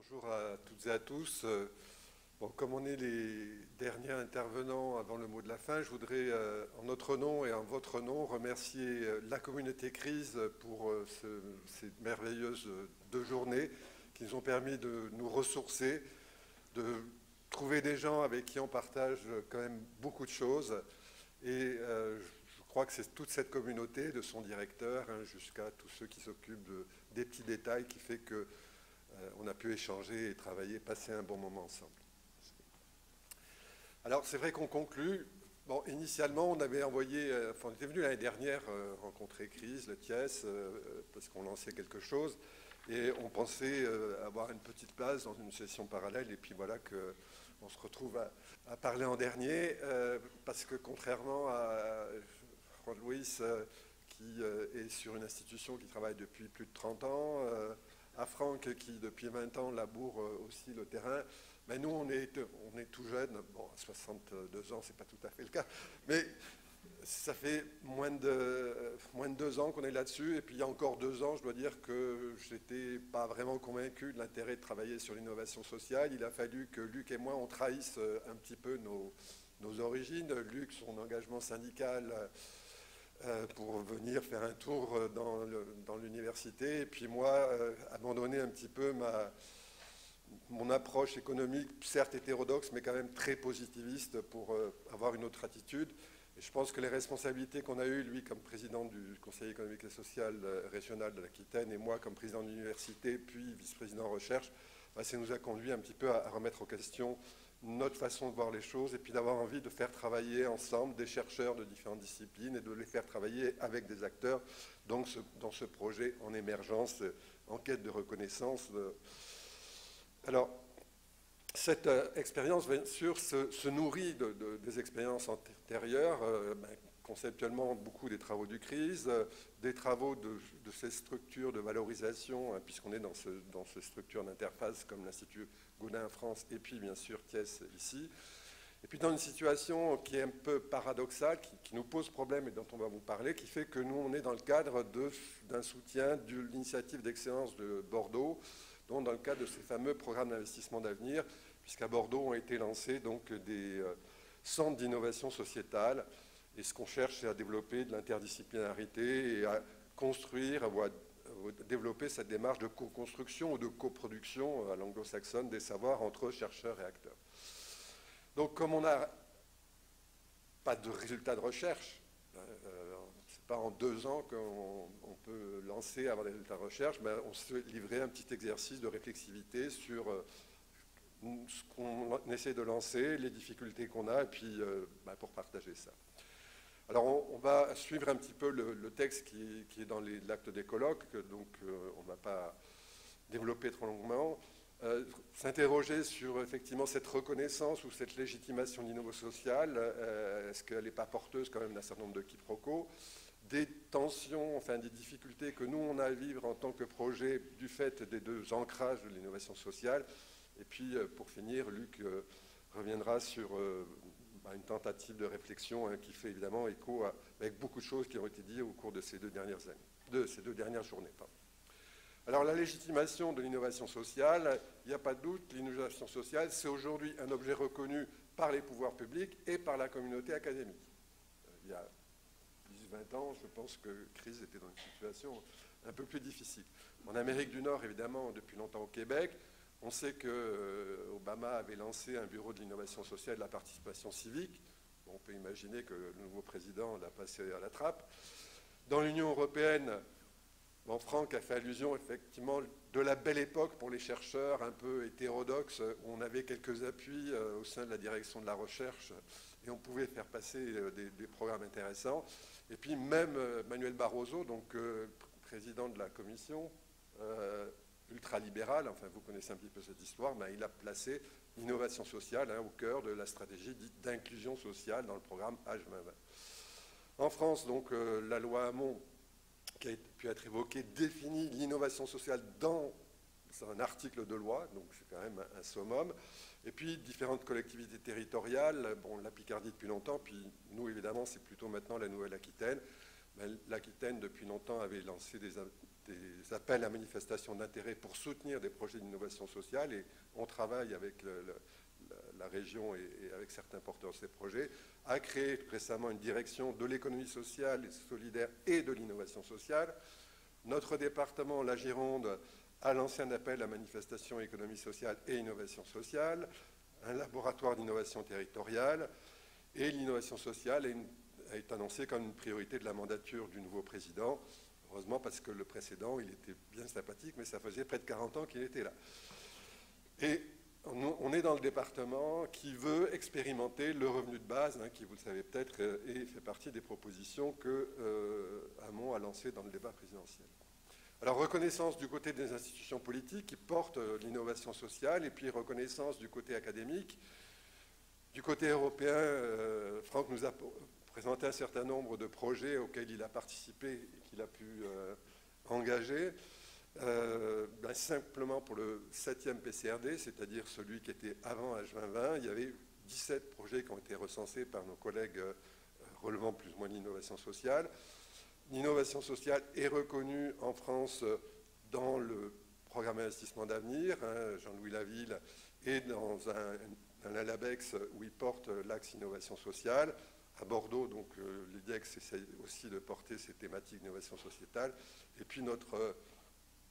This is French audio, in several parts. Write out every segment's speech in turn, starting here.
Bonjour à toutes et à tous. Bon, comme on est les derniers intervenants avant le mot de la fin, je voudrais, en notre nom et en votre nom, remercier la communauté Crise pour ces merveilleuses 2 journées qui nous ont permis de nous ressourcer, de trouver des gens avec qui on partage quand même beaucoup de choses. Et je crois que c'est toute cette communauté, de son directeur jusqu'à tous ceux qui s'occupent des petits détails, qui fait que on a pu échanger et travailler, passer un bon moment ensemble. Alors c'est vrai qu'on conclut. Bon, initialement, on avait envoyé, on était venu l'année dernière rencontrer Crise, le TIES, parce qu'on lançait quelque chose, et on pensait avoir une petite place dans une session parallèle, et puis voilà qu'on se retrouve à parler en dernier, parce que contrairement à Juan-Luis, qui est sur une institution qui travaille depuis plus de 30 ans, à Franck qui depuis 20 ans laboure aussi le terrain. Mais nous, on est tout jeune. Bon, à 62 ans, c'est pas tout à fait le cas. Mais ça fait moins de 2 ans qu'on est là-dessus. Et puis il y a encore 2 ans, je dois dire que je n'étais pas vraiment convaincu de l'intérêt de travailler sur l'innovation sociale. Il a fallu que Luc et moi, on trahisse un petit peu nos origines. Luc, son engagement syndical pour venir faire un tour dans l'université, et puis moi, abandonner un petit peu mon approche économique, certes hétérodoxe, mais quand même très positiviste pour avoir une autre attitude. Et je pense que les responsabilités qu'on a eues, lui comme président du Conseil économique et social régional de l'Aquitaine, et moi comme président de l'université, puis vice-président recherche, ça nous a conduit un petit peu à remettre en question notre façon de voir les choses, et puis d'avoir envie de faire travailler ensemble des chercheurs de différentes disciplines et de les faire travailler avec des acteurs donc dans ce projet en émergence, en quête de reconnaissance. Alors, cette expérience, bien sûr, se nourrit des expériences antérieures, conceptuellement beaucoup des travaux du CRISE, des travaux de ces structures de valorisation, puisqu'on est dans ces structures d'interface comme l'Institut Gaudin en France, et puis bien sûr TIES ici. Et puis dans une situation qui est un peu paradoxale, qui nous pose problème et dont on va vous parler, qui fait que nous, on est dans le cadre d'un soutien de l'initiative d'excellence de Bordeaux, dont dans le cadre de ces fameux programmes d'investissement d'avenir, puisqu'à Bordeaux ont été lancés donc des centres d'innovation sociétale. Et ce qu'on cherche, c'est à développer de l'interdisciplinarité et à construire, à développer cette démarche de co-construction ou de coproduction à l'anglo-saxonne des savoirs entre chercheurs et acteurs. Donc comme on n'a pas de résultats de recherche, c'est pas en 2 ans qu'on peut lancer, avoir des résultats de recherche, mais on se livrait un petit exercice de réflexivité sur ce qu'on essaie de lancer, les difficultés qu'on a, et puis pour partager ça. Alors on va suivre un petit peu le texte qui est dans l'acte des colloques, donc on ne va pas développer trop longuement. S'interroger sur effectivement cette reconnaissance ou cette légitimation de l'innovation sociale, est-ce qu'elle n'est pas porteuse quand même d'un certain nombre de quiproquos, des tensions, enfin des difficultés que nous on a à vivre en tant que projet du fait des 2 ancrages de l'innovation sociale. Et puis pour finir, Luc reviendra sur une tentative de réflexion qui fait évidemment écho avec beaucoup de choses qui ont été dites au cours de ces 2 dernières années, de ces 2 dernières journées. Pardon. Alors la légitimation de l'innovation sociale, il n'y a pas de doute, l'innovation sociale, c'est aujourd'hui un objet reconnu par les pouvoirs publics et par la communauté académique. Il y a 10-20 ans, je pense que Crise était dans une situation un peu plus difficile. En Amérique du Nord, évidemment, depuis longtemps au Québec, on sait que Obama avait lancé un bureau de l'innovation sociale et de la participation civique. On peut imaginer que le nouveau président l'a passé à la trappe. Dans l'Union européenne, Franck a fait allusion effectivement de la belle époque pour les chercheurs un peu hétérodoxes, où on avait quelques appuis au sein de la direction de la recherche et on pouvait faire passer des programmes intéressants. Et puis même Manuel Barroso, donc président de la commission, ultralibéral, enfin vous connaissez un petit peu cette histoire, mais il a placé l'innovation sociale au cœur de la stratégie dite d'inclusion sociale dans le programme H2020. En France, donc la loi Hamon, qui a pu être évoquée, définit l'innovation sociale dans un article de loi, donc c'est quand même un summum. Et puis différentes collectivités territoriales, la Picardie depuis longtemps, puis nous évidemment c'est plutôt maintenant la Nouvelle-Aquitaine. L'Aquitaine depuis longtemps avait lancé des des appels à manifestation d'intérêt pour soutenir des projets d'innovation sociale, et on travaille avec la région et avec certains porteurs de ces projets, a créé récemment une direction de l'économie sociale et solidaire et de l'innovation sociale. Notre département, la Gironde, a lancé un appel à manifestation économie sociale et innovation sociale, un laboratoire d'innovation territoriale, et l'innovation sociale est annoncée comme une priorité de la mandature du nouveau président. Heureusement, parce que le précédent, il était bien sympathique, mais ça faisait près de 40 ans qu'il était là. Et on est dans le département qui veut expérimenter le revenu de base, qui, vous le savez peut-être, fait partie des propositions que Hamon a lancées dans le débat présidentiel. Alors, reconnaissance du côté des institutions politiques qui portent l'innovation sociale, et puis reconnaissance du côté académique. Du côté européen, Franck nous a présenté un certain nombre de projets auxquels il a participé et qu'il a pu engager. Simplement pour le 7e PCRD, c'est-à-dire celui qui était avant H2020, il y avait 17 projets qui ont été recensés par nos collègues relevant plus ou moins de l'innovation sociale. L'innovation sociale est reconnue en France dans le programme d'investissement d'avenir. Jean-Louis Laville est dans un LABEX où il porte l'axe innovation sociale. À Bordeaux, donc l'IDEX essaie aussi de porter ces thématiques d'innovation sociétale. Et puis notre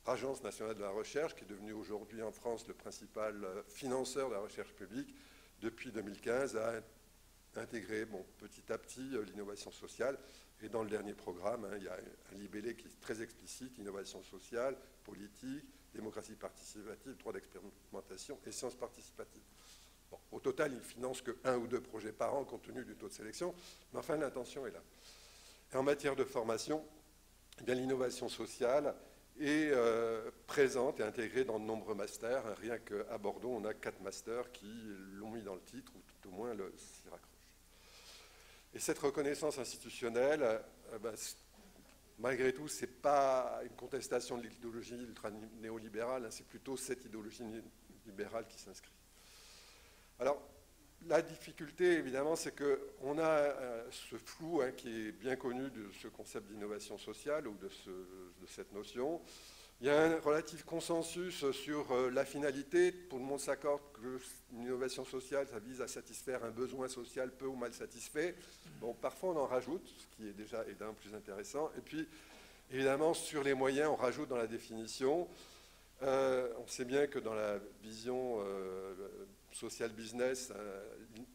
Agence nationale de la recherche, qui est devenue aujourd'hui en France le principal financeur de la recherche publique, depuis 2015, a intégré petit à petit l'innovation sociale. Et dans le dernier programme, il y a un libellé qui est très explicite, innovation sociale, politique, démocratie participative, droit d'expérimentation et sciences participatives. Bon, au total, il ne finance que 1 ou 2 projets par an compte tenu du taux de sélection, mais enfin l'intention est là. Et en matière de formation, l'innovation sociale est présente et intégrée dans de nombreux masters. Rien qu'à Bordeaux, on a 4 masters qui l'ont mis dans le titre, ou tout au moins s'y raccrochent. Et cette reconnaissance institutionnelle, malgré tout, ce n'est pas une contestation de l'idéologie ultra-néolibérale, c'est plutôt cette idéologie libérale qui s'inscrit. Alors, la difficulté, évidemment, c'est qu'on a ce flou qui est bien connu de ce concept d'innovation sociale ou de cette notion. Il y a un relatif consensus sur la finalité. Tout le monde s'accorde que l'innovation sociale, ça vise à satisfaire un besoin social peu ou mal satisfait. Bon, parfois, on en rajoute, ce qui est déjà évidemment plus intéressant. Et puis, évidemment, sur les moyens, on rajoute dans la définition. On sait bien que dans la vision social business,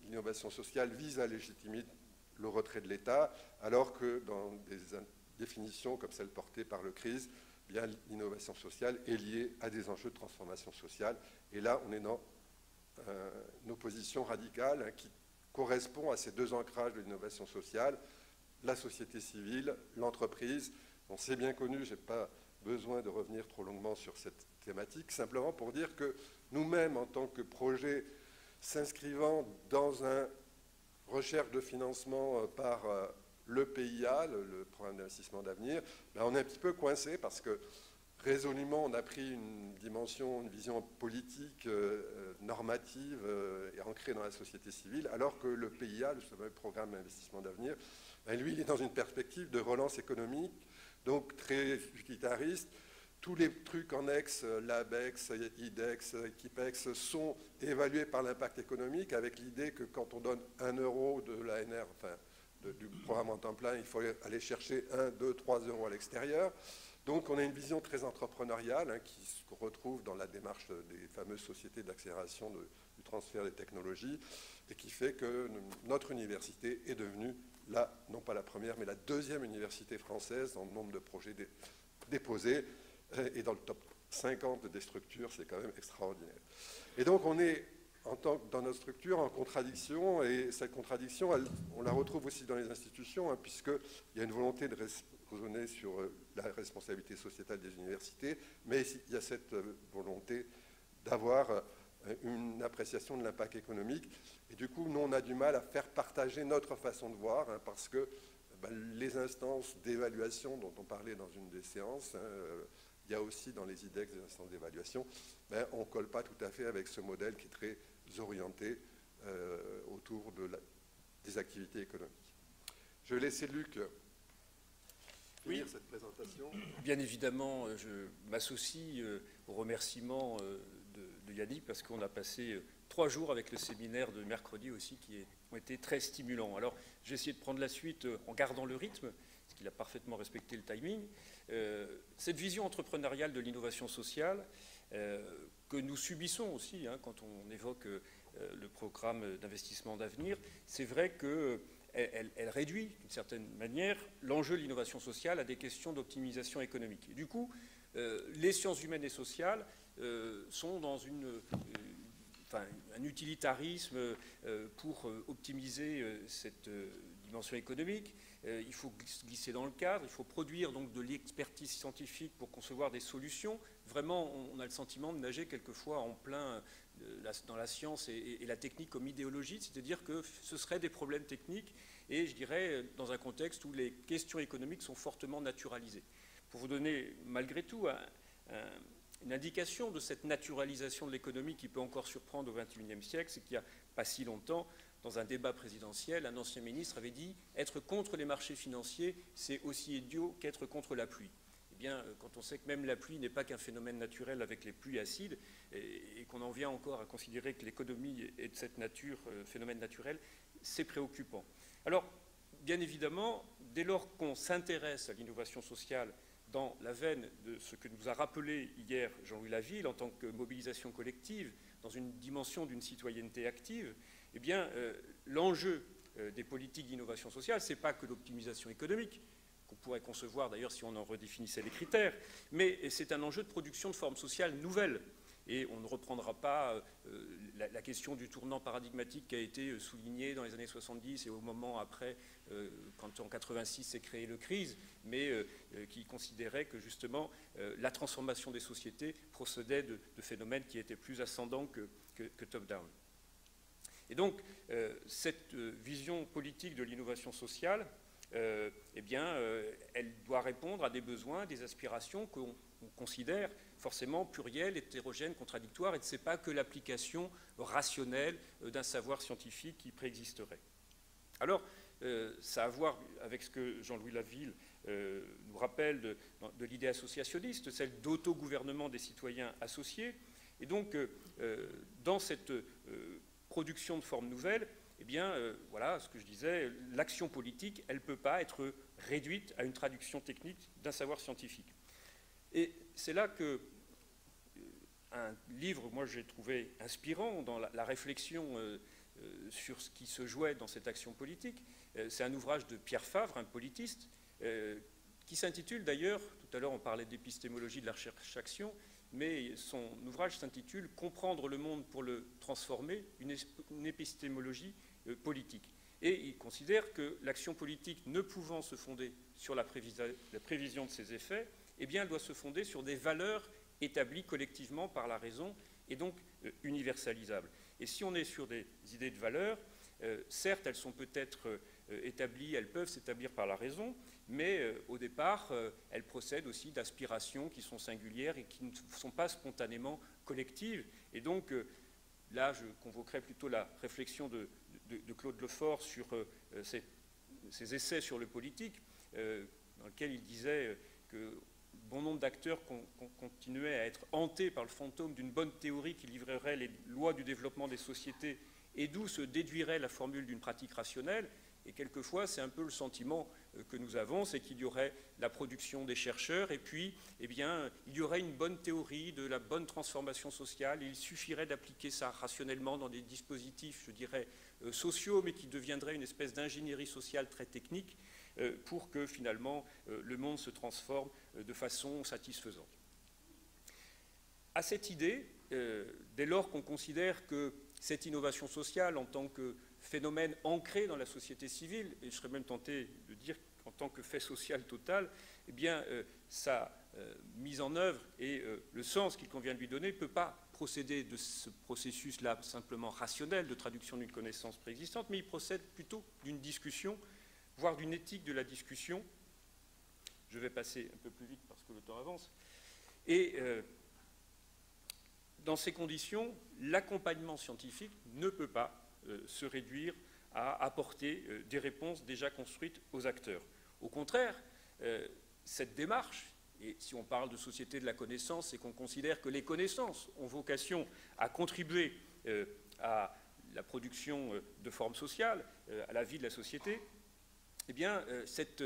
l'innovation sociale vise à légitimer le retrait de l'État, alors que dans des définitions comme celle portée par le CRIS, bien l'innovation sociale est liée à des enjeux de transformation sociale. Et là, on est dans une opposition radicale qui correspond à ces 2 ancrages de l'innovation sociale, la société civile, l'entreprise. Bon, c'est bien connu, je n'ai pas besoin de revenir trop longuement sur cette thématique, simplement pour dire que nous-mêmes, en tant que projet s'inscrivant dans une recherche de financement par le PIA, le programme d'investissement d'avenir, on est un petit peu coincé parce que résolument on a pris une dimension, une vision politique, normative et ancrée dans la société civile, alors que le PIA, le fameux programme d'investissement d'avenir, lui, il est dans une perspective de relance économique, donc très utilitariste. Tous les trucs annexes, l'ABEX, IDEX, Equipex, sont évalués par l'impact économique, avec l'idée que quand on donne 1 euro de l'ANR, enfin du programme en temps plein, il faut aller chercher 1, 2, 3 euros à l'extérieur. Donc on a une vision très entrepreneuriale qui se retrouve dans la démarche des fameuses sociétés d'accélération du transfert des technologies, et qui fait que notre université est devenue, non pas la première, mais la 2e université française dans le nombre de projets déposés, et dans le top 50 des structures, c'est quand même extraordinaire. Et donc on est, dans notre structure, en contradiction, et cette contradiction, on la retrouve aussi dans les institutions, puisqu'il y a une volonté de raisonner sur la responsabilité sociétale des universités, mais il y a cette volonté d'avoir une appréciation de l'impact économique. Et du coup, nous, on a du mal à faire partager notre façon de voir, parce que les instances d'évaluation dont on parlait dans une des séances, il y a aussi dans les IDEX des instances d'évaluation, on ne colle pas tout à fait avec ce modèle qui est très orienté autour des activités économiques. Je vais laisser Luc finir cette présentation. Bien évidemment, je m'associe aux remerciements de Yannick, parce qu'on a passé 3 jours avec le séminaire de mercredi aussi qui ont été très stimulants. Alors, j'ai essayé de prendre la suite en gardant le rythme, parce qu'il a parfaitement respecté le timing. Cette vision entrepreneuriale de l'innovation sociale que nous subissons aussi quand on évoque le programme d'investissement d'avenir, c'est vrai qu'elle réduit d'une certaine manière l'enjeu de l'innovation sociale à des questions d'optimisation économique. Et du coup, les sciences humaines et sociales sont dans un utilitarisme pour optimiser cette dimension économique. Il faut glisser dans le cadre, il faut produire donc de l'expertise scientifique pour concevoir des solutions. Vraiment, on a le sentiment de nager quelquefois en plein dans la science et la technique comme idéologie, c'est-à-dire que ce seraient des problèmes techniques et je dirais dans un contexte où les questions économiques sont fortement naturalisées. Pour vous donner malgré tout une indication de cette naturalisation de l'économie qui peut encore surprendre au XXIe siècle, c'est qu'il n'y a pas si longtemps, dans un débat présidentiel, un ancien ministre avait dit « Être contre les marchés financiers, c'est aussi idiot qu'être contre la pluie ». Eh bien, quand on sait que même la pluie n'est pas qu'un phénomène naturel avec les pluies acides, et qu'on en vient encore à considérer que l'économie est de cette nature, phénomène naturel, c'est préoccupant. Alors, bien évidemment, dès lors qu'on s'intéresse à l'innovation sociale dans la veine de ce que nous a rappelé hier Jean-Louis Laville en tant que mobilisation collective, dans une dimension d'une citoyenneté active, eh bien, l'enjeu des politiques d'innovation sociale, ce n'est pas que l'optimisation économique, qu'on pourrait concevoir d'ailleurs si on en redéfinissait les critères, mais c'est un enjeu de production de formes sociales nouvelles. Et on ne reprendra pas la question du tournant paradigmatique qui a été souligné dans les années 70 et au moment après, quand en 86 s'est créé le CRISE, mais qui considérait que justement la transformation des sociétés procédait de phénomènes qui étaient plus ascendants que top-down. Et donc, cette vision politique de l'innovation sociale, eh bien, elle doit répondre à des besoins, des aspirations qu'on considère forcément plurielles, hétérogènes, contradictoires, et ce n'est pas que l'application rationnelle d'un savoir scientifique qui préexisterait. Alors, ça a à voir avec ce que Jean-Louis Laville nous rappelle de l'idée associationniste, celle d'autogouvernement des citoyens associés. Et donc, dans cette production de formes nouvelles, eh bien, voilà ce que je disais, l'action politique, elle ne peut pas être réduite à une traduction technique d'un savoir scientifique. Et c'est là que un livre, moi, j'ai trouvé inspirant dans la réflexion sur ce qui se jouait dans cette action politique. C'est un ouvrage de Pierre Favre, un politiste, qui s'intitule d'ailleurs, tout à l'heure on parlait d'épistémologie de la recherche-action, mais son ouvrage s'intitule « Comprendre le monde pour le transformer, une épistémologie politique ». Et il considère que l'action politique, ne pouvant se fonder sur la prévision de ses effets, eh bien, elle doit se fonder sur des valeurs établies collectivement par la raison et donc universalisables. Et si on est sur des idées de valeurs, certes, elles sont peut-être établies, elles peuvent s'établir par la raison, mais au départ, elles procèdent aussi d'aspirations qui sont singulières et qui ne sont pas spontanément collectives. Et donc, là, je convoquerai plutôt la réflexion de Claude Lefort sur ses essais sur le politique, dans lequel il disait que bon nombre d'acteurs continuaient à être hantés par le fantôme d'une bonne théorie qui livrerait les lois du développement des sociétés et d'où se déduirait la formule d'une pratique rationnelle. Et quelquefois, c'est un peu le sentiment que nous avons, c'est qu'il y aurait la production des chercheurs et puis, eh bien, il y aurait une bonne théorie de la bonne transformation sociale et il suffirait d'appliquer ça rationnellement dans des dispositifs, je dirais, sociaux, mais qui deviendraient une espèce d'ingénierie sociale très technique pour que, finalement, le monde se transforme de façon satisfaisante. À cette idée, dès lors qu'on considère que cette innovation sociale en tant que phénomène ancré dans la société civile, et je serais même tenté de dire qu'en tant que fait social total, eh bien, sa mise en œuvre et le sens qu'il convient de lui donner ne peut pas procéder de ce processus-là simplement rationnel de traduction d'une connaissance préexistante, mais il procède plutôt d'une discussion, voire d'une éthique de la discussion. Je vais passer un peu plus vite parce que le temps avance. Et dans ces conditions, l'accompagnement scientifique ne peut pas se réduire à apporter des réponses déjà construites aux acteurs. Au contraire, cette démarche, et si on parle de société de la connaissance, c'est qu'on considère que les connaissances ont vocation à contribuer à la production de formes sociales, à la vie de la société, eh bien, cette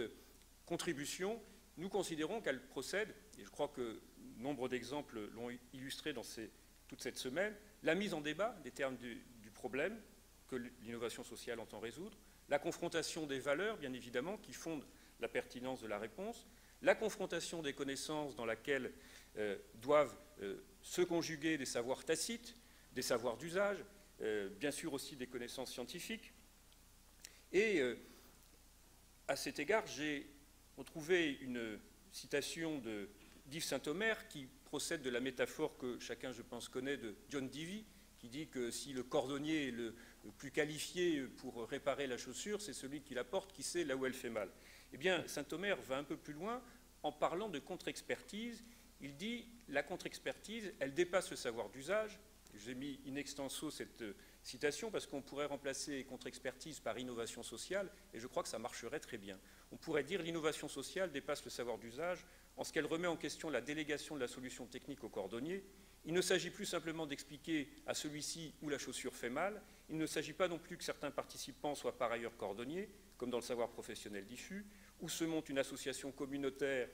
contribution, nous considérons qu'elle procède, et je crois que nombre d'exemples l'ont illustré dans toute cette semaine, la mise en débat des termes du problème que l'innovation sociale entend résoudre, la confrontation des valeurs, bien évidemment, qui fondent la pertinence de la réponse, la confrontation des connaissances dans laquelle doivent se conjuguer des savoirs tacites, des savoirs d'usage, bien sûr aussi des connaissances scientifiques. Et à cet égard, j'ai retrouvé une citation d'Yves Saint-Omer qui procède de la métaphore que chacun, je pense, connaît de John Dewey, qui dit que si le cordonnier est le plus qualifié pour réparer la chaussure, c'est celui qui la porte qui sait là où elle fait mal. Eh bien, Saint-Omer va un peu plus loin en parlant de contre-expertise. Il dit la contre-expertise, elle dépasse le savoir d'usage. J'ai mis in extenso cette citation parce qu'on pourrait remplacer contre-expertise par innovation sociale, et je crois que ça marcherait très bien. On pourrait dire l'innovation sociale dépasse le savoir d'usage en ce qu'elle remet en question la délégation de la solution technique au cordonnier. Il ne s'agit plus simplement d'expliquer à celui-ci où la chaussure fait mal, il ne s'agit pas non plus que certains participants soient par ailleurs cordonniers, comme dans le savoir professionnel diffus, où se monte une association communautaire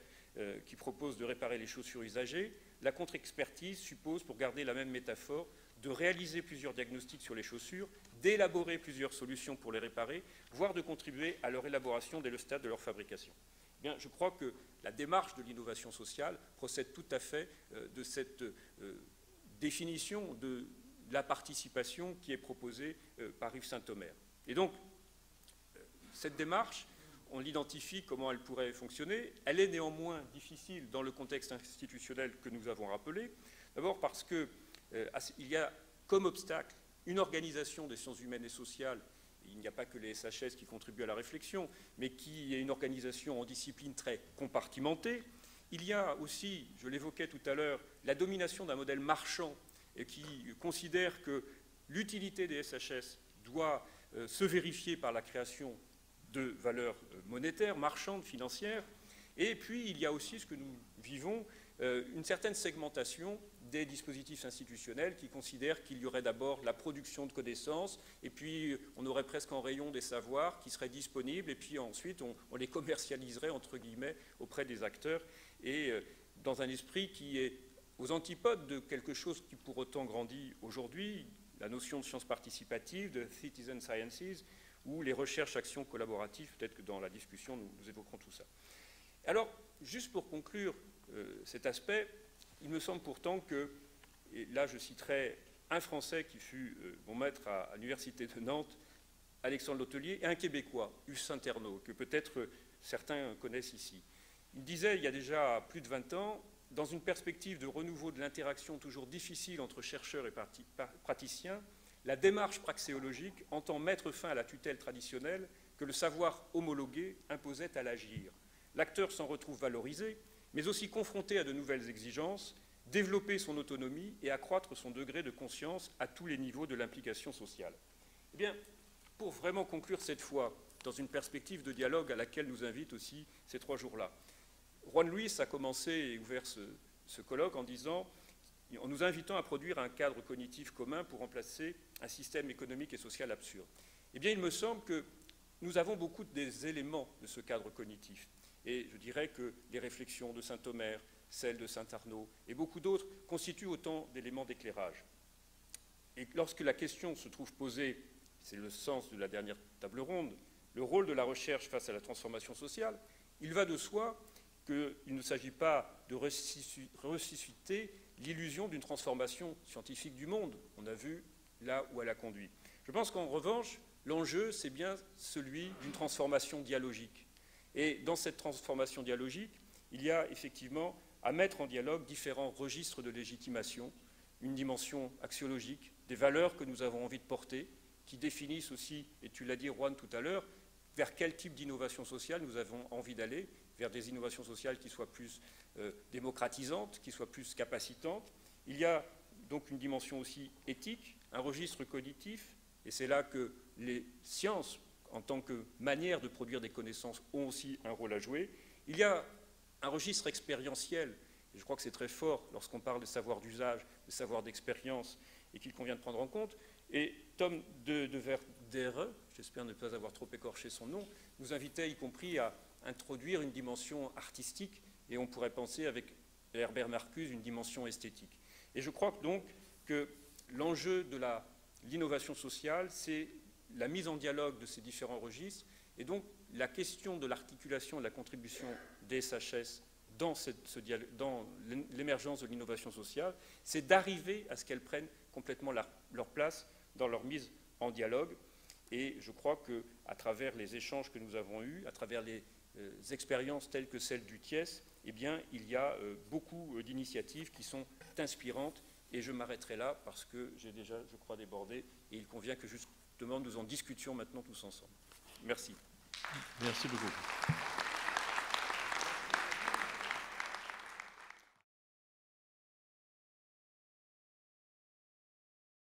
qui propose de réparer les chaussures usagées. La contre-expertise suppose, pour garder la même métaphore, de réaliser plusieurs diagnostics sur les chaussures, d'élaborer plusieurs solutions pour les réparer, voire de contribuer à leur élaboration dès le stade de leur fabrication. Eh bien, je crois que la démarche de l'innovation sociale procède tout à fait de cette définition de la participation qui est proposée par Yves Saint-Omer. Et donc, cette démarche, on l'identifie comment elle pourrait fonctionner. Elle est néanmoins difficile dans le contexte institutionnel que nous avons rappelé. D'abord parce qu'il y a comme obstacle une organisation des sciences humaines et sociales. Il n'y a pas que les SHS qui contribuent à la réflexion, mais qui est une organisation en discipline très compartimentée. Il y a aussi, je l'évoquais tout à l'heure, la domination d'un modèle marchand et qui considère que l'utilité des SHS doit se vérifier par la création de valeurs monétaires, marchandes, financières. Et puis, il y a aussi ce que nous vivons, une certaine segmentation des dispositifs institutionnels qui considèrent qu'il y aurait d'abord la production de connaissances, et puis on aurait presque en rayon des savoirs qui seraient disponibles, et puis ensuite on les commercialiserait, entre guillemets, auprès des acteurs, et dans un esprit qui est aux antipodes de quelque chose qui pour autant grandit aujourd'hui, la notion de sciences participatives, de citizen sciences, ou les recherches actions collaboratives. Peut-être que dans la discussion, nous évoquerons tout ça. Alors, juste pour conclure cet aspect, il me semble pourtant que, et là je citerai un Français qui fut mon maître à l'Université de Nantes, Alexandre Letellier, et un Québécois, Hugues Saint-Ernaud, que peut-être certains connaissent ici. Il disait, il y a déjà plus de 20 ans, dans une perspective de renouveau de l'interaction toujours difficile entre chercheurs et praticiens, la démarche praxéologique entend mettre fin à la tutelle traditionnelle que le savoir homologué imposait à l'agir. L'acteur s'en retrouve valorisé, mais aussi confronté à de nouvelles exigences, développer son autonomie et accroître son degré de conscience à tous les niveaux de l'implication sociale. Eh bien, pour vraiment conclure cette fois, dans une perspective de dialogue à laquelle nous invitent aussi ces 3 jours-là, Juan Luis a commencé et ouvert ce colloque en nous invitant à produire un cadre cognitif commun pour remplacer un système économique et social absurde. Eh bien, il me semble que nous avons beaucoup des éléments de ce cadre cognitif. Et je dirais que les réflexions de Saint-Omer, celles de Saint-Arnaud et beaucoup d'autres constituent autant d'éléments d'éclairage. Et lorsque la question se trouve posée, c'est le sens de la dernière table ronde, le rôle de la recherche face à la transformation sociale, il va de soi qu'il ne s'agit pas de ressusciter l'illusion d'une transformation scientifique du monde. On a vu là où elle a conduit. Je pense qu'en revanche, l'enjeu, c'est bien celui d'une transformation dialogique. Et dans cette transformation dialogique, il y a effectivement à mettre en dialogue différents registres de légitimation, une dimension axiologique, des valeurs que nous avons envie de porter, qui définissent aussi, et tu l'as dit Juan tout à l'heure, vers quel type d'innovation sociale nous avons envie d'aller, vers des innovations sociales qui soient plus démocratisantes, qui soient plus capacitantes. Il y a donc une dimension aussi éthique, un registre cognitif, et c'est là que les sciences, en tant que manière de produire des connaissances, ont aussi un rôle à jouer. Il y a un registre expérientiel. Et je crois que c'est très fort lorsqu'on parle de savoir d'usage, de savoir d'expérience, et qu'il convient de prendre en compte. Et Tom de Verdere, j'espère ne pas avoir trop écorché son nom, nous invitait y compris à introduire une dimension artistique, et on pourrait penser avec Herbert Marcuse une dimension esthétique. Et je crois donc que l'enjeu de l'innovation sociale, c'est la mise en dialogue de ces différents registres, et donc la question de l'articulation et de la contribution des SHS dans l'émergence de l'innovation sociale, c'est d'arriver à ce qu'elles prennent complètement leur place dans leur mise en dialogue. Et je crois qu'à travers les échanges que nous avons eus, à travers les expériences telles que celle du TIES, eh bien, il y a beaucoup d'initiatives qui sont inspirantes. Et je m'arrêterai là parce que j'ai déjà, je crois, débordé. Et il convient que justement nous en discutions maintenant tous ensemble. Merci. Merci beaucoup.